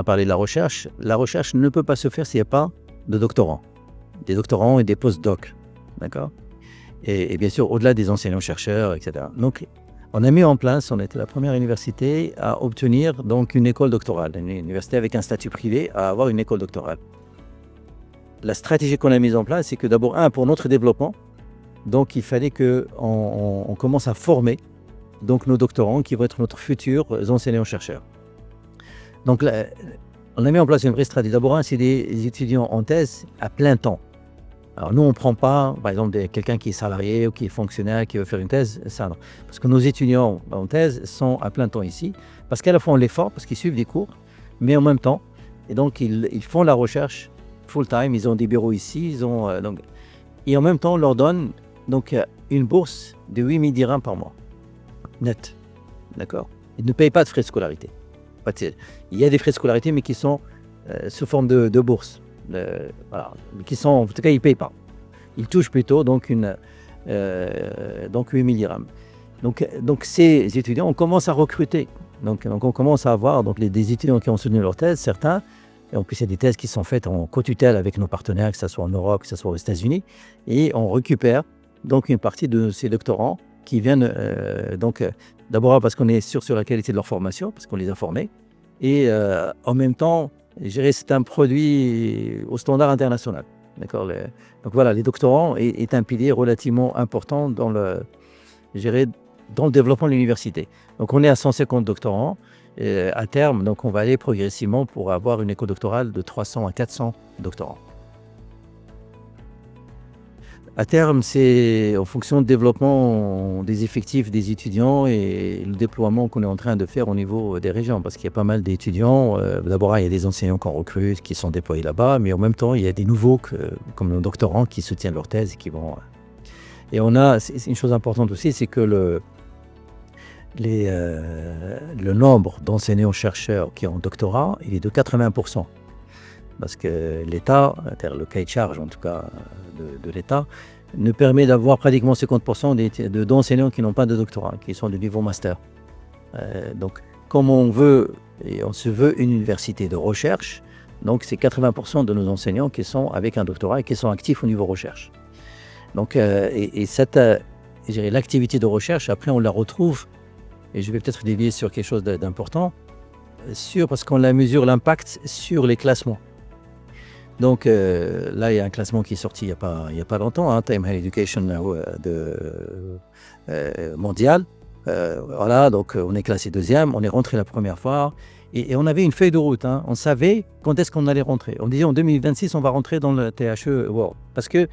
a parlé de la recherche. La recherche ne peut pas se faire s'il n'y a pas de doctorants. Des doctorants et des post-docs. D'accord ? Et bien sûr, au-delà des enseignants-chercheurs, etc. Donc, on a mis en place, on était la première université à obtenir donc une école doctorale. Une université avec un statut privé à avoir une école doctorale. La stratégie qu'on a mise en place, c'est que d'abord, pour notre développement, donc il fallait qu'on commence à former donc, nos doctorants qui vont être notre futurs enseignants-chercheurs. Donc, là, on a mis en place une vraie stratégie. D'abord, c'est des étudiants en thèse à plein temps. Alors, nous, on ne prend pas, par exemple, quelqu'un qui est salarié ou qui est fonctionnaire, qui veut faire une thèse, ça non. Parce que nos étudiants en thèse sont à plein temps ici, parce qu'à la fois on les forme, parce qu'ils suivent des cours, mais en même temps, et donc ils font la recherche full-time, ils ont des bureaux ici, et en même temps, on leur donne donc, une bourse de 8 000 dirhams par mois, net, d'accord ? Ils ne payent pas de frais de scolarité. Il y a des frais de scolarité, mais qui sont sous forme de bourse. Voilà, qui sont, en tout cas, ils ne payent pas. Ils touchent plutôt donc 8 000 dirhams. Donc ces étudiants, on commence à recruter. Donc on commence à avoir des étudiants qui ont soutenu leur thèse, certains. Et en plus, il y a des thèses qui sont faites en co-tutelle avec nos partenaires, que ce soit en Europe, que ce soit aux États-Unis. Et on récupère donc une partie de ces doctorants qui viennent d'abord parce qu'on est sûr sur la qualité de leur formation, parce qu'on les a formés. Et en même temps, c'est un produit au standard international. D'accord ? Donc voilà, les doctorants est un pilier relativement important dans le développement de l'université. Donc on est à 150 doctorants. À terme, donc on va aller progressivement pour avoir une école doctorale de 300 à 400 doctorants. À terme, c'est en fonction du développement des effectifs des étudiants et le déploiement qu'on est en train de faire au niveau des régions, parce qu'il y a pas mal d'étudiants. D'abord, il y a des enseignants qu'on recrute, qui sont déployés là-bas, mais en même temps, il y a des nouveaux, comme nos doctorants, qui soutiennent leur thèse et qui vont... Et c'est une chose importante aussi, c'est que le nombre d'enseignants-chercheurs qui ont un doctorat, il est de 80%. Parce que l'État, le cahier de charge en tout cas de l'État, ne permet d'avoir pratiquement 50% d'enseignants qui n'ont pas de doctorat, qui sont de niveau master. Donc, comme on se veut une université de recherche, donc c'est 80% de nos enseignants qui sont avec un doctorat et qui sont actifs au niveau recherche. Donc, l'activité de recherche, après on la retrouve, et je vais peut-être dévier sur quelque chose d'important, parce qu'on la mesure l'impact sur les classements. Donc là, il y a un classement qui est sorti il n'y a pas longtemps, Time Higher Education mondial. Voilà, donc on est classé deuxième, on est rentré la première fois et on avait une feuille de route. On savait quand est-ce qu'on allait rentrer. On disait en 2026, on va rentrer dans le THE World. Parce que,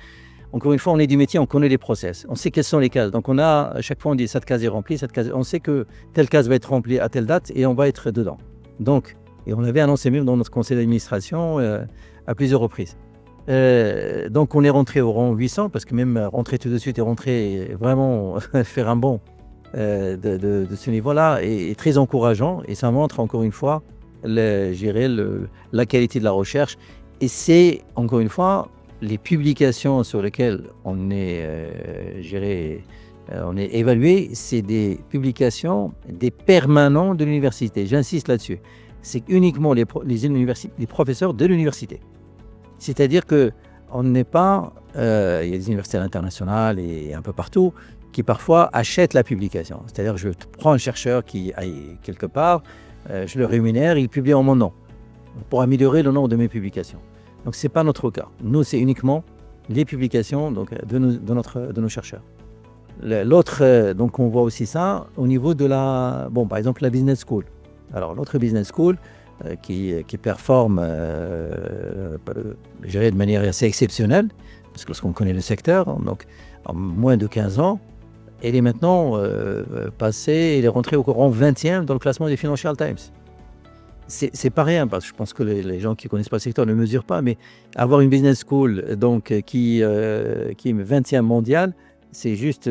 encore une fois, on est du métier, on connaît les process, on sait quelles sont les cases. Donc à chaque fois, on dit cette case est remplie, on sait que telle case va être remplie à telle date et on va être dedans. Donc, et on l'avait annoncé même dans notre conseil d'administration à plusieurs reprises. Donc on est rentré au rang 800, parce que même rentrer tout de suite et rentrer vraiment faire un bond de ce niveau-là est très encourageant, et ça montre encore une fois la qualité de la recherche. Et c'est encore une fois les publications sur lesquelles on est évalué, c'est des publications des permanents de l'université. J'insiste là-dessus. C'est uniquement les professeurs de l'université. C'est-à-dire qu'on n'est pas... il y a des universités internationales et un peu partout qui parfois achètent la publication. C'est-à-dire que je prends un chercheur qui aille quelque part, je le rémunère, il publie en mon nom pour améliorer le nombre de mes publications. Donc ce n'est pas notre cas. Nous, c'est uniquement les publications de nos chercheurs. L'autre, donc on voit aussi ça au niveau de par exemple la business school. Alors l'autre business school qui performe de manière assez exceptionnelle, parce que lorsqu'on connaît le secteur, donc en moins de 15 ans, elle est maintenant elle est rentrée au rang 20e dans le classement des Financial Times. C'est pas rien, parce que je pense que les gens qui ne connaissent pas le secteur ne mesurent pas, mais avoir une business school qui est 20e mondiale, c'est juste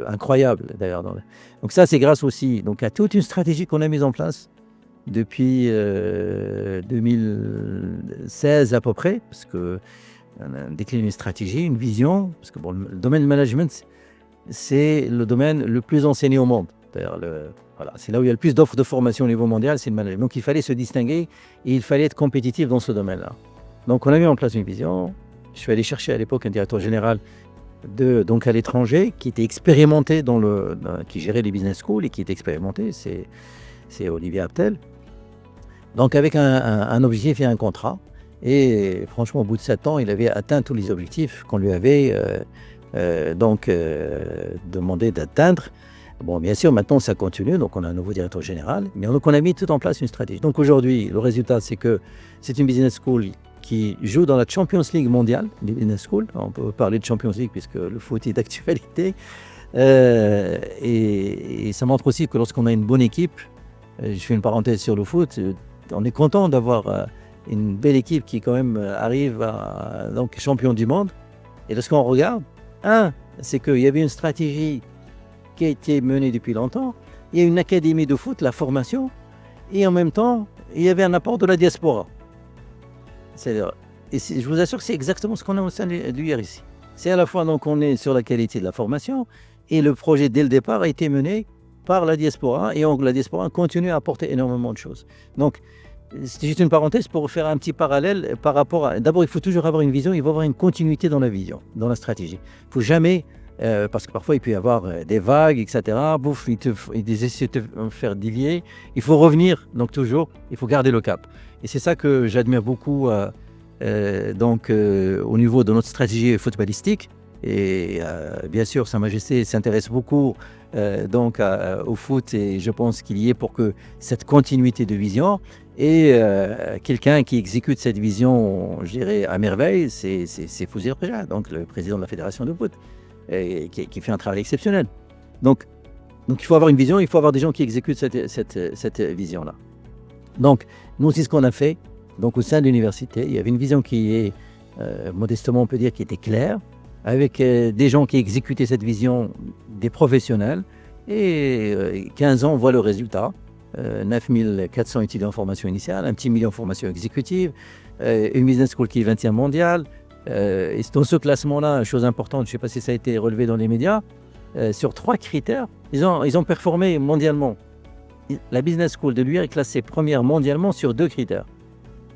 incroyable d'ailleurs. Donc ça, c'est grâce aussi à toute une stratégie qu'on a mise en place depuis 2016 à peu près, parce qu'on a décliné une stratégie, une vision, parce que le domaine du management, c'est le domaine le plus enseigné au monde. Voilà, c'est là où il y a le plus d'offres de formation au niveau mondial, c'est le management. Donc il fallait se distinguer et il fallait être compétitif dans ce domaine-là. Donc on a mis en place une vision. Je suis allé chercher à l'époque un directeur général donc à l'étranger qui était expérimenté qui gérait les business schools et qui était expérimenté, c'est Olivier Aptel. Donc avec un objectif et un contrat. Et franchement, au bout de 7 ans, il avait atteint tous les objectifs qu'on lui avait demandé d'atteindre. Bon, bien sûr, maintenant, ça continue. Donc, on a un nouveau directeur général. Mais donc, on a mis tout en place une stratégie. Donc, aujourd'hui, le résultat, c'est que c'est une business school qui joue dans la Champions League mondiale, des business schools. On peut parler de Champions League puisque le foot est d'actualité. Et ça montre aussi que lorsqu'on a une bonne équipe, je fais une parenthèse sur le foot, on est content d'avoir une belle équipe qui quand même arrive donc champion du monde. Et lorsqu'on regarde, c'est qu'il y avait une stratégie qui a été menée depuis longtemps. Il y a une académie de foot, la formation, et en même temps, il y avait un apport de la diaspora. Et je vous assure que c'est exactement ce qu'on a au sein de l'UIR ici. C'est à la fois, donc, on est sur la qualité de la formation, et le projet, dès le départ, a été mené par la diaspora, et la diaspora continue à apporter énormément de choses. Donc, c'est juste une parenthèse pour faire un petit parallèle par rapport à... D'abord, il faut toujours avoir une vision, il faut avoir une continuité dans la vision, dans la stratégie. Il ne faut jamais... parce que parfois, il peut y avoir des vagues, etc. Bouf, ils essaient de te faire dévier. Il faut revenir, donc toujours, il faut garder le cap. Et c'est ça que j'admire beaucoup au niveau de notre stratégie footballistique. Et bien sûr, Sa Majesté s'intéresse beaucoup au foot et je pense qu'il y est pour que cette continuité de vision et quelqu'un qui exécute cette vision, je dirais, à merveille, c'est Fouzi Reja, donc le président de la Fédération de foot, et qui fait un travail exceptionnel. Donc il faut avoir une vision, il faut avoir des gens qui exécutent cette vision-là. Donc, nous, c'est ce qu'on a fait. Donc, au sein de l'université, il y avait une vision qui est, modestement, on peut dire, qui était claire, avec des gens qui exécutaient cette vision, des professionnels, et 15 ans, on voit le résultat. 9400 étudiants en formation initiale, un petit million en formation exécutive, une business school qui est 20e mondiale. Et dans ce classement-là, chose importante, je ne sais pas si ça a été relevé dans les médias, sur 3 critères, ils ont performé mondialement. La business school de l'UIR est classée première mondialement sur 2 critères.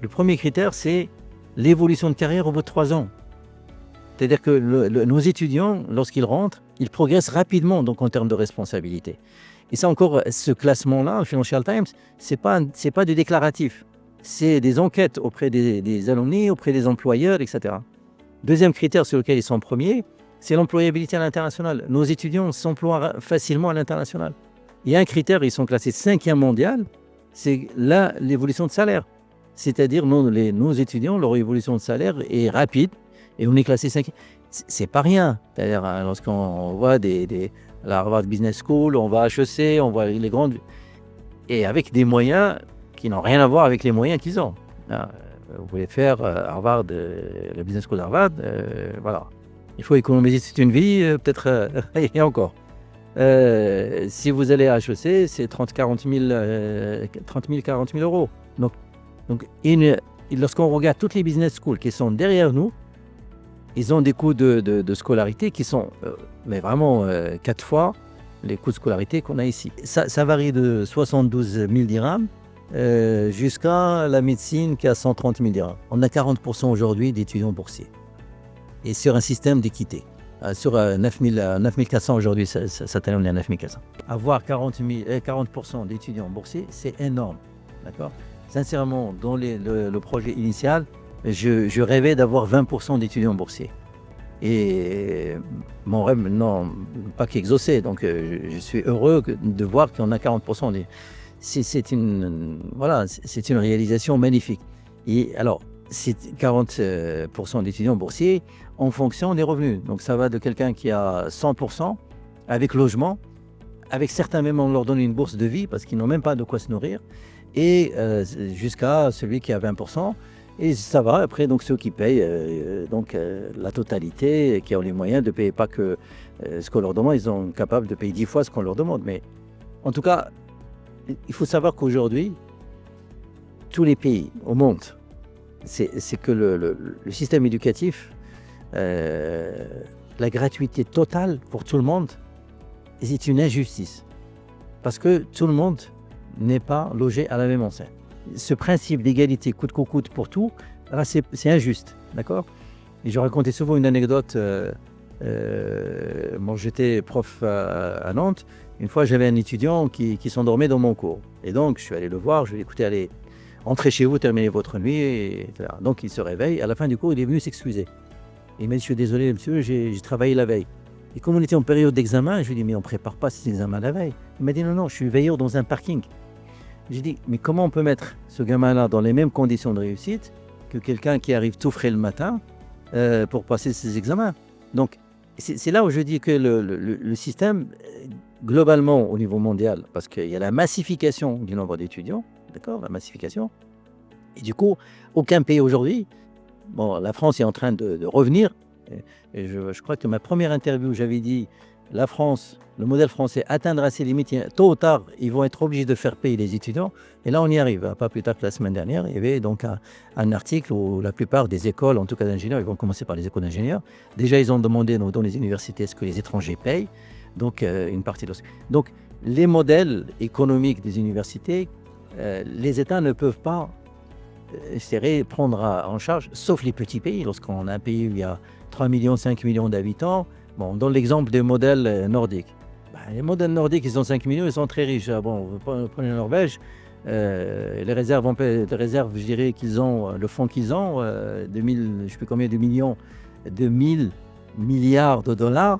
Le premier critère, c'est l'évolution de carrière au bout de 3 ans. C'est-à-dire que nos étudiants, lorsqu'ils rentrent, ils progressent rapidement donc, en termes de responsabilité. Et ça encore, ce classement-là, Financial Times, c'est pas du déclaratif. C'est des enquêtes auprès des alumni, auprès des employeurs, etc. Deuxième critère sur lequel ils sont premiers, c'est l'employabilité à l'international. Nos étudiants s'emploient facilement à l'international. Il y a un critère, ils sont classés 5e mondial, c'est là l'évolution de salaire. C'est-à-dire nos étudiants, leur évolution de salaire est rapide et on est classé 5e. C'est pas rien. C'est-à-dire lorsqu'on voit la Harvard Business School, on va à HEC, on voit les grandes... Et avec des moyens qui n'ont rien à voir avec les moyens qu'ils ont. Vous pouvez faire Harvard, la Business School d'Harvard, voilà. Il faut économiser toute une vie, peut-être, et encore. Si vous allez à HEC, c'est 30 000, 40 000 euros. Donc lorsqu'on regarde toutes les business schools qui sont derrière nous, ils ont des coûts de scolarité qui sont mais vraiment 4 fois les coûts de scolarité qu'on a ici. Ça varie de 72 000 dirhams jusqu'à la médecine qui a 130 000 dirhams. On a 40% aujourd'hui d'étudiants boursiers. Et sur un système d'équité. Sur 9400 aujourd'hui, cette année on est à 9400. Avoir 40% d'étudiants boursiers, c'est énorme. D'accord ? Sincèrement, dans le projet initial, je rêvais d'avoir 20% d'étudiants boursiers. Et mon rêve, non, pas qu'exaucé. Donc je suis heureux de voir qu'on a 40%. C'est une réalisation magnifique. Et alors, c'est 40% d'étudiants boursiers en fonction des revenus. Donc ça va de quelqu'un qui a 100% avec logement, avec certains même on leur donne une bourse de vie parce qu'ils n'ont même pas de quoi se nourrir, et jusqu'à celui qui a 20%. Et ça va après, donc ceux qui payent la totalité, qui ont les moyens de payer pas que ce qu'on leur demande, ils sont capables de payer 10 fois ce qu'on leur demande. Mais en tout cas, il faut savoir qu'aujourd'hui, tous les pays au monde, c'est que le système éducatif, la gratuité totale pour tout le monde, c'est une injustice. parce que tout le monde n'est pas logé à la même enseigne. Ce principe d'égalité coûte que coûte pour tout, là, c'est injuste, d'accord? Et je racontais souvent une anecdote. Moi, j'étais prof à Nantes. Une fois, j'avais un étudiant qui s'endormait dans mon cours. Et donc, je suis allé le voir. Je lui ai dit, écoutez, allez, entrez chez vous, terminez votre nuit. Etc. Donc, il se réveille. À la fin du cours, il est venu s'excuser. Il m'a dit, je suis désolé, monsieur, j'ai travaillé la veille. Et comme on était en période d'examen, je lui ai dit, mais on ne prépare pas ces examens la veille. Il m'a dit, non, je suis veilleur dans un parking. J'ai dit, mais comment on peut mettre ce gamin-là dans les mêmes conditions de réussite que quelqu'un qui arrive tout frais le matin pour passer ses examens? Donc, c'est là où je dis que le système, globalement au niveau mondial, parce qu'il y a la massification du nombre d'étudiants, d'accord, la massification, et du coup, aucun pays aujourd'hui, bon, la France est en train de revenir, et je crois que ma première interview, j'avais dit, la France, le modèle français atteindra ses limites, tôt ou tard, ils vont être obligés de faire payer les étudiants, et là on y arrive, pas plus tard que la semaine dernière, il y avait donc un article où la plupart des écoles, en tout cas d'ingénieurs, ils vont commencer par les écoles d'ingénieurs, déjà ils ont demandé dans les universités est-ce que les étrangers payent, donc une partie de... Donc les modèles économiques des universités, les États ne peuvent pas prendre en charge, sauf les petits pays, lorsqu'on a un pays où il y a 3 millions, 5 millions d'habitants. Bon, on donne l'exemple des modèles nordiques. Les modèles nordiques, ils ont 5 millions, ils sont très riches. Bon, prenez la Norvège, les réserves, je dirais qu'ils ont, le fonds qu'ils ont, 2000, je ne sais plus combien de millions, 2000 milliards de dollars.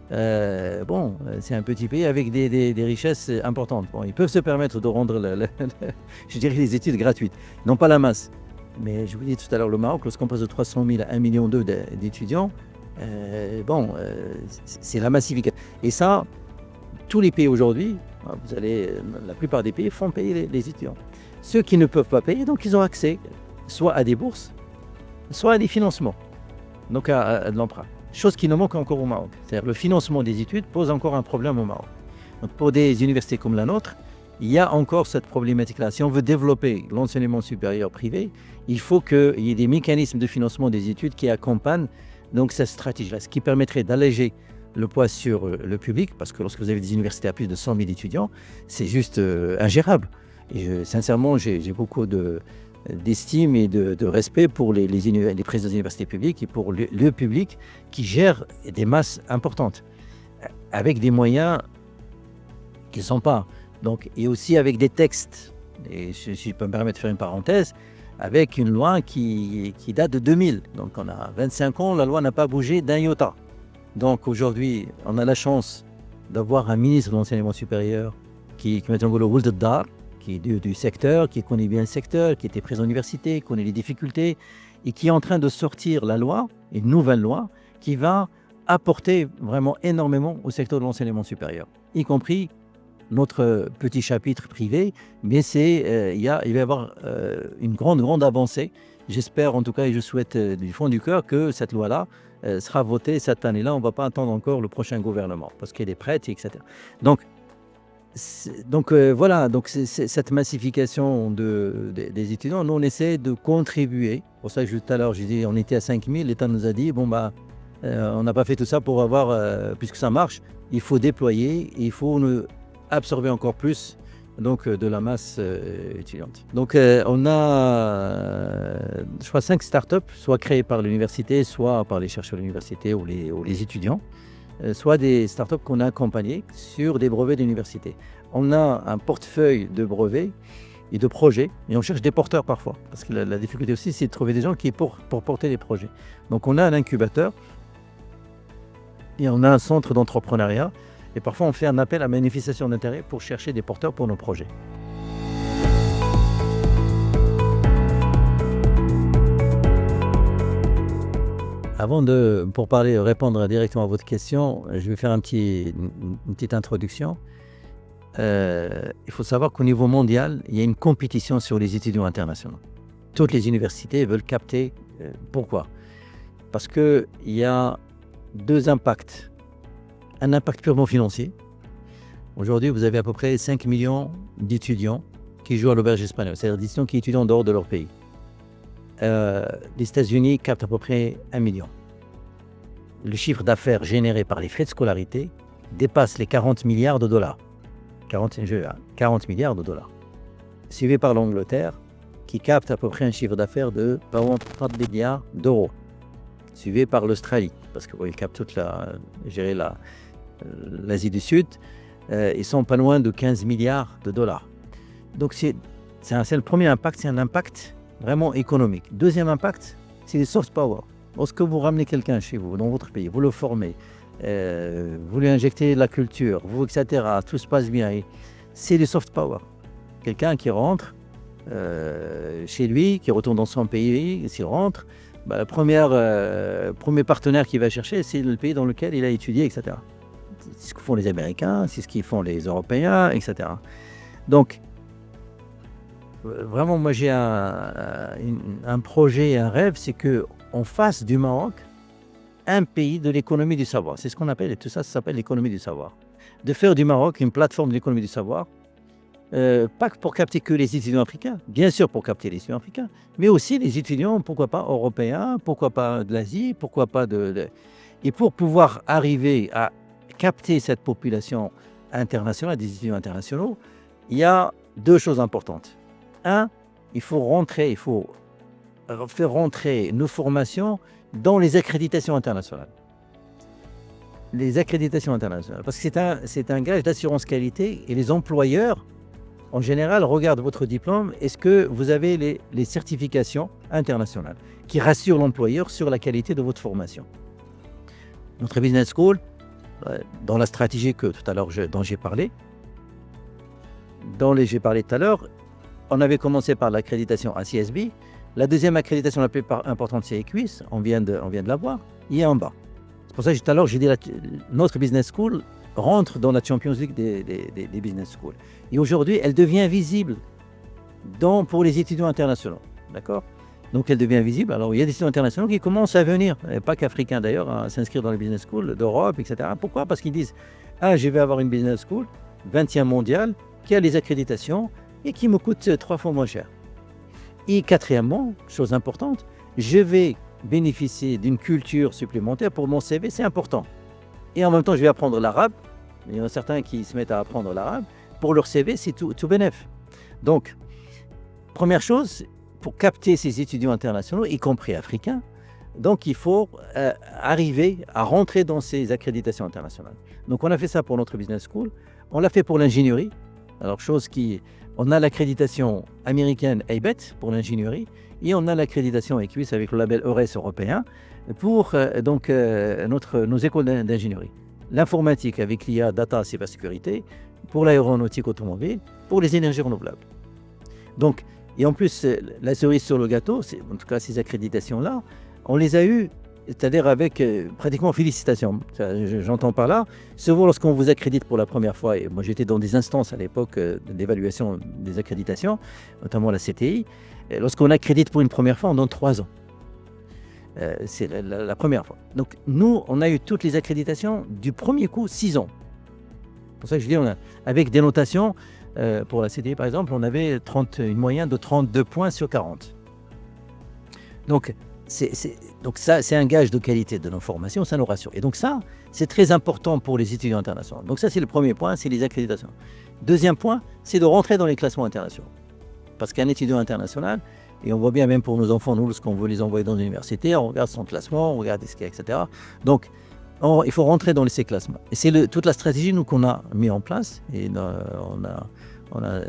Bon, c'est un petit pays avec des richesses importantes. Bon, ils peuvent se permettre de rendre, je dirais, les études gratuites, non pas la masse. Mais je vous dis tout à l'heure, le Maroc, lorsqu'on passe de 300 000 à 1,2 million d'étudiants, c'est la massification. Et ça, tous les pays aujourd'hui, la plupart des pays font payer les étudiants. Ceux qui ne peuvent pas payer, donc ils ont accès soit à des bourses, soit à des financements, donc à de l'emprunt. Chose qui nous manque encore au Maroc. C'est-à-dire le financement des études pose encore un problème au Maroc. Donc pour des universités comme la nôtre, il y a encore cette problématique-là. Si on veut développer l'enseignement supérieur privé, il faut qu'il y ait des mécanismes de financement des études qui accompagnent donc cette stratégie-là, ce qui permettrait d'alléger le poids sur le public, parce que lorsque vous avez des universités à plus de 100 000 étudiants, c'est juste ingérable. Et sincèrement, j'ai beaucoup d'estime et de respect pour les présidents des universités publiques et pour le public qui gère des masses importantes, avec des moyens qui ne sont pas. Donc, et aussi avec des textes, et si je peux me permettre de faire une parenthèse, avec une loi qui date de 2000. Donc on a 25 ans, la loi n'a pas bougé d'un iota. Donc aujourd'hui, on a la chance d'avoir un ministre de l'enseignement supérieur qui met en gros le Ould Dar, qui est du secteur, qui connaît bien le secteur, qui était présent à l'université, qui connaît les difficultés, et qui est en train de sortir la loi, une nouvelle loi, qui va apporter vraiment énormément au secteur de l'enseignement supérieur, y compris notre petit chapitre privé, mais il va y avoir une grande avancée. J'espère en tout cas et je souhaite du fond du cœur que cette loi-là sera votée cette année-là. On ne va pas attendre encore le prochain gouvernement parce qu'elle est prête, etc. Donc voilà, donc c'est cette massification des étudiants. Nous, on essaie de contribuer. Pour ça que tout à l'heure, j'ai dit on était à 5 000. L'État nous a dit, on n'a pas fait tout ça pour avoir, puisque ça marche, il faut déployer, il faut absorber encore plus donc, de la masse étudiante. Donc on a, je crois, 5 startups, soit créées par l'université, soit par les chercheurs de l'université ou les étudiants, soit des startups qu'on a accompagnées sur des brevets d'université. On a un portefeuille de brevets et de projets, et on cherche des porteurs parfois, parce que la difficulté aussi, c'est de trouver des gens qui pour porter les projets. Donc on a un incubateur et on a un centre d'entrepreneuriat. Et parfois, on fait un appel à manifestation d'intérêt pour chercher des porteurs pour nos projets. Pour répondre directement à votre question, je vais faire une petite introduction. Il faut savoir qu'au niveau mondial, il y a une compétition sur les étudiants internationaux. Toutes les universités veulent capter. Pourquoi ? Parce qu'il y a 2 impacts. Un impact purement financier. Aujourd'hui, vous avez à peu près 5 millions d'étudiants qui jouent à l'auberge espagnole, c'est-à-dire des étudiants qui étudient en dehors de leur pays. Les États-Unis captent à peu près 1 million. Le chiffre d'affaires généré par les frais de scolarité dépasse les 40 milliards de dollars. 40 milliards de dollars. Suivi par l'Angleterre, qui capte à peu près un chiffre d'affaires de 30 milliards d'euros. Suivi par l'Australie, parce qu'ils captent toute l'Asie du Sud. Ils sont pas loin de 15 milliards de dollars. Donc c'est le premier impact, c'est un impact vraiment économique. Deuxième impact, c'est le soft power. Lorsque vous ramenez quelqu'un chez vous, dans votre pays, vous le formez, vous lui injectez la culture, etc., tout se passe bien, c'est le soft power. Quelqu'un qui rentre chez lui, qui retourne dans son pays, s'il rentre, le premier partenaire qu'il va chercher, c'est le pays dans lequel il a étudié, etc. C'est ce que font les Américains, c'est ce qu'ils font les Européens, etc. Donc, vraiment, moi j'ai un projet, un rêve, c'est qu'on fasse du Maroc un pays de l'économie du savoir. C'est ce qu'on appelle, et tout ça, ça s'appelle l'économie du savoir. De faire du Maroc une plateforme de l'économie du savoir, pas pour capter que les étudiants africains, bien sûr pour capter les étudiants africains, mais aussi les étudiants, pourquoi pas européens, pourquoi pas de l'Asie, pourquoi pas Et pour pouvoir arriver à capter cette population internationale, des étudiants internationaux, il y a deux choses importantes. Un, il faut faire rentrer nos formations dans les accréditations internationales. Les accréditations internationales, parce que c'est un gage d'assurance qualité et les employeurs, en général, regardent votre diplôme. Est-ce que vous avez les certifications internationales qui rassurent l'employeur sur la qualité de votre formation? Notre business school, dans la stratégie dont j'ai parlé tout à l'heure, on avait commencé par l'accréditation ACSB. La deuxième accréditation la plus importante, c'est EQUIS. On vient de l'avoir. Il est en bas. C'est pour ça que tout à l'heure, j'ai dit notre business school rentre dans la Champions League des business schools. Et aujourd'hui, elle devient visible pour les étudiants internationaux. D'accord? Donc, elle devient visible. Alors, il y a des étudiants internationaux qui commencent à venir, et pas qu'africains d'ailleurs, à s'inscrire dans les business schools d'Europe, etc. Pourquoi? Parce qu'ils disent « Ah, je vais avoir une business school 20e mondiale qui a les accréditations et qui me coûte 3 fois moins cher. » Et quatrièmement, chose importante, je vais bénéficier d'une culture supplémentaire pour mon CV, c'est important. Et en même temps, je vais apprendre l'arabe. Il y en a certains qui se mettent à apprendre l'arabe. Pour leur CV, c'est tout bénef. Donc, première chose, pour capter ces étudiants internationaux, y compris africains, donc il faut arriver à rentrer dans ces accréditations internationales. Donc, on a fait ça pour notre business school. On l'a fait pour l'ingénierie. Alors, on a l'accréditation américaine ABET pour l'ingénierie et on a l'accréditation EQUIS avec le label EURES européen pour nos écoles d'ingénierie. L'informatique avec l'IA, data, cybersécurité, pour l'aéronautique automobile, pour les énergies renouvelables. Donc, et en plus, la cerise sur le gâteau, en tout cas ces accréditations-là, on les a eues, c'est-à-dire avec pratiquement félicitations. J'entends par là, souvent lorsqu'on vous accrédite pour la première fois, et moi j'étais dans des instances à l'époque d'évaluation des accréditations, notamment la CTI, lorsqu'on accrédite pour une première fois, on donne 3 ans. C'est la première fois. Donc nous, on a eu toutes les accréditations du premier coup, 6 ans. C'est pour ça que je dis, avec des notations, pour la CTI par exemple, on avait une moyenne de 32 points sur 40. Donc ça, c'est un gage de qualité de nos formations, ça nous rassure. Et donc ça, c'est très important pour les étudiants internationaux. Donc ça, c'est le premier point, c'est les accréditations. Deuxième point, c'est de rentrer dans les classements internationaux. Parce qu'un étudiant international, et on voit bien même pour nos enfants, nous, lorsqu'on veut les envoyer dans l'université, on regarde son classement, on regarde ce qu'il y a, etc. Donc, il faut rentrer dans ces classements. Et c'est toute la stratégie, nous, qu'on a mis en place. Et on a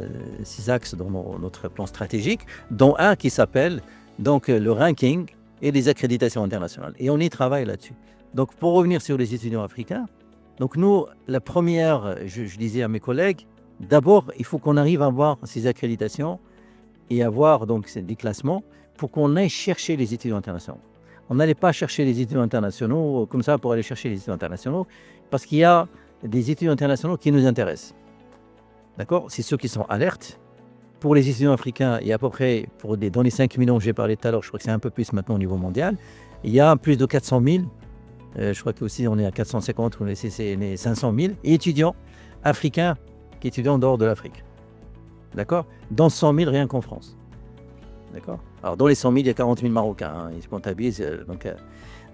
6 axes dans notre plan stratégique, dont un qui s'appelle donc, le ranking et les accréditations internationales. Et on y travaille là-dessus. Donc, pour revenir sur les étudiants africains, donc nous, la première, je disais à mes collègues, d'abord, il faut qu'on arrive à avoir ces accréditations et avoir donc des classements pour qu'on aille chercher les étudiants internationaux. On n'allait pas chercher les étudiants internationaux comme ça pour aller chercher les étudiants internationaux, parce qu'il y a des étudiants internationaux qui nous intéressent. D'accord? C'est ceux qui sont alertes. Pour les étudiants africains, il y a à peu près, dans les 5 millions que j'ai parlé tout à l'heure, je crois que c'est un peu plus maintenant au niveau mondial, il y a plus de 400 000, je crois qu'aussi on est à 450, on est 500 000 étudiants africains qui étudient en dehors de l'Afrique. D'accord? Dans 100 000 rien qu'en France. D'accord? Alors dans les 100 000, il y a 40 000 Marocains, ils se comptabilisent.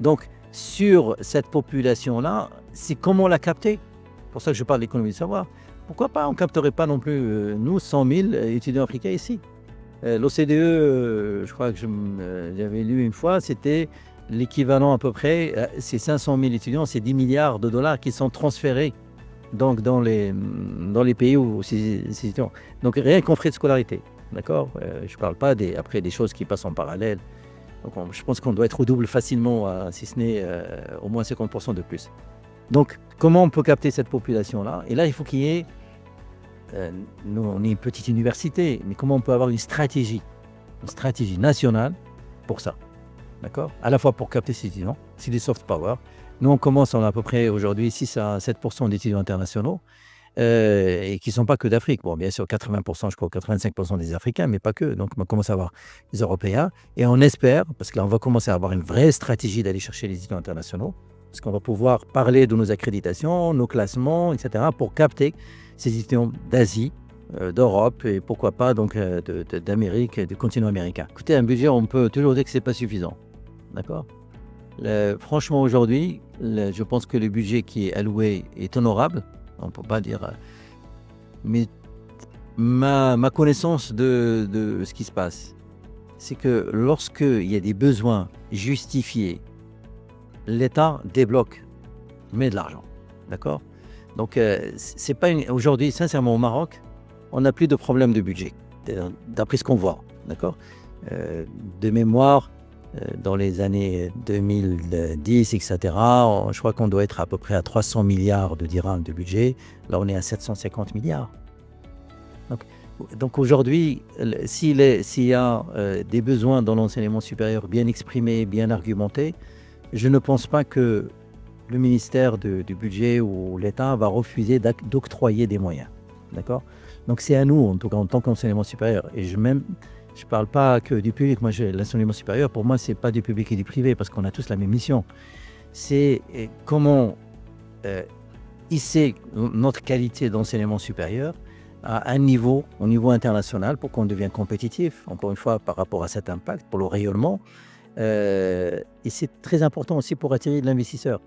Donc sur cette population-là, c'est comment la capter? C'est pour ça que je parle de l'économie du savoir. pourquoi pas, on ne capterait pas non plus, nous, 100 000 étudiants africains ici. L'OCDE, je crois que j'avais lu une fois, c'était l'équivalent à peu près, c'est 500 000 étudiants, c'est 10 milliards de dollars qui sont transférés donc dans les pays où ces étudiants. Donc rien qu'en frais de scolarité, d'accord. Je ne parle pas après des choses qui passent en parallèle. Donc je pense qu'on doit être au double facilement, si ce n'est au moins 50% de plus. Donc comment on peut capter cette population-là? Et là, il faut qu'il y ait, nous on est une petite université, mais comment on peut avoir une stratégie nationale pour ça? D'accord. À la fois pour capter ces étudiants, c'est des soft power. Nous, on commence, on a à peu près aujourd'hui 6 à 7% d'étudiants internationaux et qui ne sont pas que d'Afrique. Bon, bien sûr, 80%, je crois, 85% des Africains, mais pas que. Donc, on commence à avoir les Européens et on espère, parce que là, on va commencer à avoir une vraie stratégie d'aller chercher les étudiants internationaux, parce qu'on va pouvoir parler de nos accréditations, nos classements, etc., pour capter ces étudiants d'Asie, d'Europe et pourquoi pas donc d'Amérique, du continent américain. Écoutez, un budget, on peut toujours dire que ce n'est pas suffisant. D'accord. Franchement, aujourd'hui, je pense que le budget qui est alloué est honorable. On ne peut pas dire. Mais ma connaissance de ce qui se passe, c'est que lorsqu'il y a des besoins justifiés, l'État débloque, met de l'argent. D'accord. Donc, c'est pas aujourd'hui, sincèrement, au Maroc, on n'a plus de problème de budget, d'après ce qu'on voit. D'accord. De mémoire, dans les années 2010, etc., je crois qu'on doit être à peu près à 300 milliards de dirhams de budget. Là, on est à 750 milliards. Donc aujourd'hui, s'il y a des besoins dans l'enseignement supérieur bien exprimés, bien argumentés, je ne pense pas que le ministère du budget ou l'État va refuser d'octroyer des moyens. D'accord. Donc c'est à nous, en tout cas en tant qu'enseignement supérieur. Et je ne parle pas que du public. Moi, l'enseignement supérieur, pour moi, ce n'est pas du public et du privé, parce qu'on a tous la même mission. C'est comment hisser notre qualité d'enseignement supérieur à un niveau, au niveau international, pour qu'on devienne compétitif, encore une fois, par rapport à cet impact, pour le rayonnement. Et c'est très important aussi pour attirer de l'investisseur.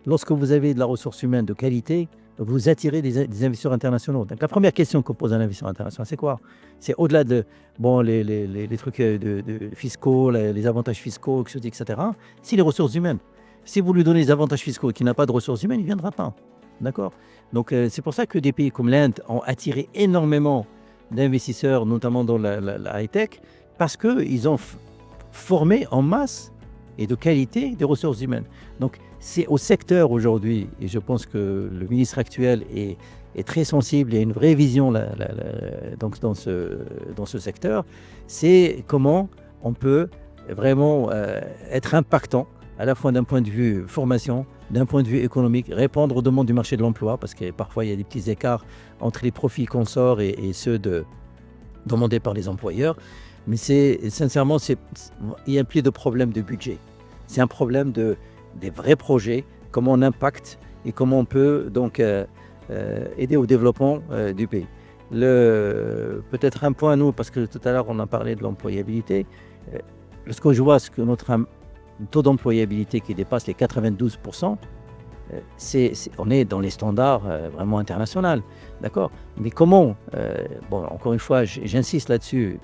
Lorsque vous avez de la ressource humaine de qualité, vous attirez des investisseurs internationaux. Donc, la première question que pose un investisseur international, c'est quoi? C'est au-delà de les trucs fiscaux, les avantages fiscaux, etc. C'est les ressources humaines. Si vous lui donnez des avantages fiscaux et qu'il n'a pas de ressources humaines, il ne viendra pas. D'accord. Donc, c'est pour ça que des pays comme l'Inde ont attiré énormément d'investisseurs, notamment dans la high-tech, parce qu'ils ont formé en masse et de qualité des ressources humaines. Donc, c'est au secteur aujourd'hui, et je pense que le ministre actuel est très sensible et a une vraie vision donc dans ce secteur, c'est comment on peut vraiment être impactant, à la fois d'un point de vue formation, d'un point de vue économique, répondre aux demandes du marché de l'emploi, parce que parfois il y a des petits écarts entre les profits qu'on sort et ceux demandés par les employeurs. Mais sincèrement, il n'y a plus de problème de budget. C'est un problème des vrais projets, comment on impacte et comment on peut donc aider au développement du pays. Peut-être un point, nous, parce que tout à l'heure on a parlé de l'employabilité. Lorsque je vois que notre taux d'employabilité qui dépasse les 92%, on est dans les standards vraiment internationaux, d'accord. Mais comment encore une fois, j'insiste là-dessus,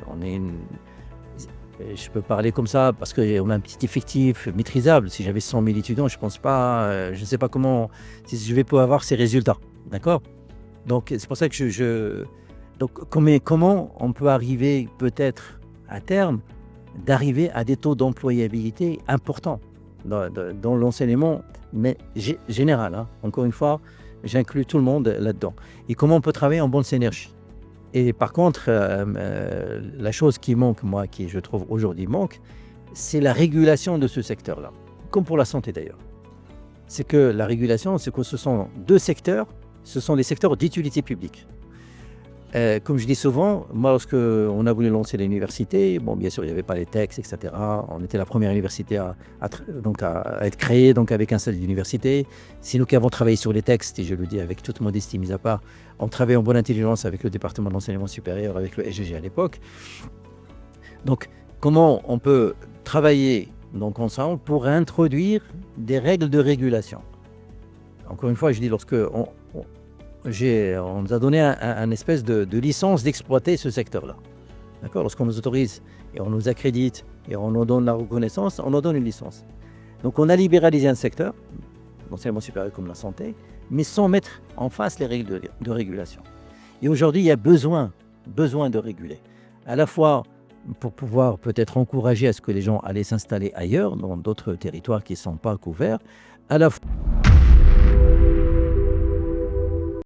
je peux parler comme ça parce qu'on a un petit effectif maîtrisable. Si j'avais 100 000 étudiants, je pense pas, je ne sais pas comment, si je vais pouvoir avoir ces résultats, d'accord. Donc c'est pour ça que donc comment on peut arriver peut-être à terme d'arriver à des taux d'employabilité importants dans l'enseignement, mais général. Hein. Encore une fois, j'inclus tout le monde là-dedans. Et comment on peut travailler en bonne synergie. Et par contre, la chose qui manque, moi, qui je trouve aujourd'hui manque, c'est la régulation de ce secteur-là, comme pour la santé d'ailleurs. C'est que la régulation, c'est que ce sont deux secteurs, ce sont des secteurs d'utilité publique. Comme je dis souvent, moi, lorsqu'on a voulu lancer l'université, bien sûr, il n'y avait pas les textes, etc. On était la première université à être créée, donc avec un statut d'université. C'est nous qui avons travaillé sur les textes, et je le dis avec toute modestie mise à part. On travaillait en bonne intelligence avec le département de l'enseignement supérieur, avec le SGG à l'époque. Donc, comment on peut travailler donc ensemble pour introduire des règles de régulation? Encore une fois, je dis, lorsque on nous a donné un espèce de licence d'exploiter ce secteur-là. D'accord? Lorsqu'on nous autorise et on nous accrédite et on nous donne la reconnaissance, on nous donne une licence. Donc on a libéralisé un secteur, l'enseignement supérieur comme la santé, mais sans mettre en face les règles de régulation. Et aujourd'hui, il y a besoin de réguler. À la fois pour pouvoir peut-être encourager à ce que les gens allaient s'installer ailleurs, dans d'autres territoires qui ne sont pas couverts, à la fois